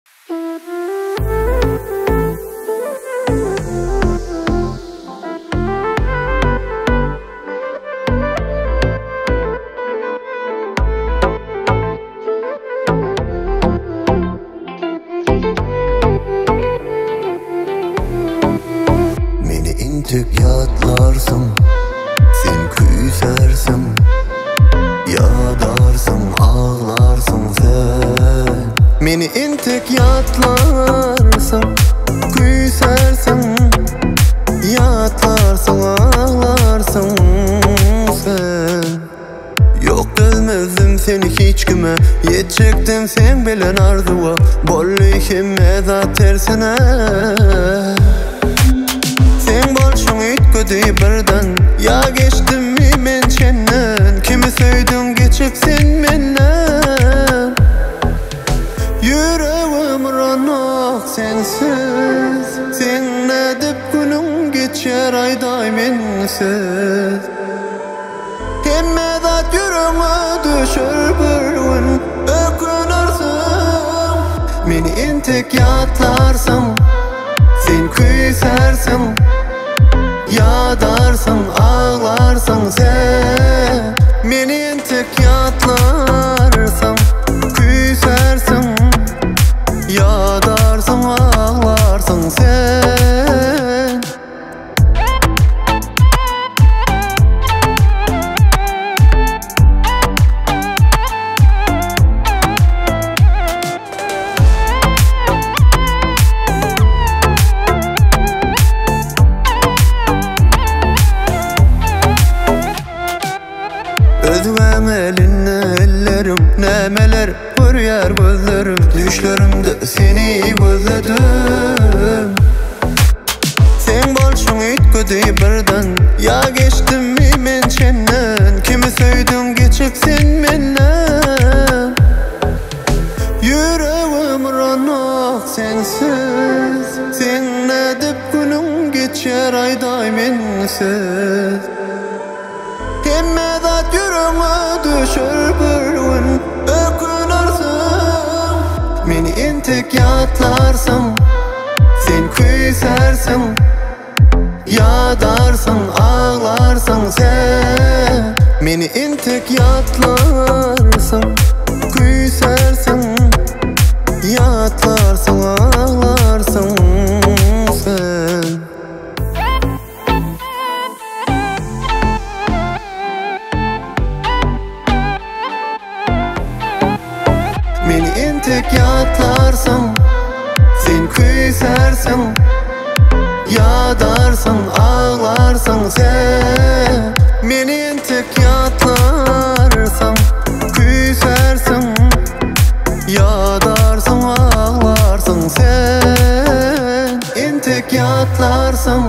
Meni intik yatlarsın, sen küsersin, yadarsın, ağlarsın sen. Meni intik yatlarsın, küsersin, yatlarsın, ağlarsın sen. Yok bilmezdim seni hiç kime, yetecektim sen bilen arzuğa. Bolluyken da tersine sen bolşun ütködü birden. Ya geçtim mi men çenden, kimi söydün geçip sen menden. Yüreğim ranok sensiz, sen edip günüm geçer ayday mensiz. Hemmedat yüreğime düşer bir gün, ökünürsün. Meni intik yatlarsın, sen küsersin, yadarsın, ağlarsın sen. Meni intik yatlarsın, küsersin, yadarsın, ağlarsın sen. Özgem elinle ellerim, nemeler görüyer gözlerim. Düşlerimde seni gözledim. Sen bolşun ütködü birden. Ya geçtim mi men çenden, kimi söydün geçip sen menden. Yüreğim ranok sensiz, sen edip günüm geçer ayday mensiz. Hemmedat yüreğime düşer bir gün, ökünürsün. Meni intik yatlarsın, sen küsersin, yadarsın, ağlarsın sen. Meni intik yatlarsın, küsersin, yatlarsın, ağlarsın sen. Meni intik yatlarsın, sen küsersin, yadarsın, ağlarsın sen. Meni intik yatlarsın, küsersin, yadarsın, ağlarsın sen. İntik yatlarsın.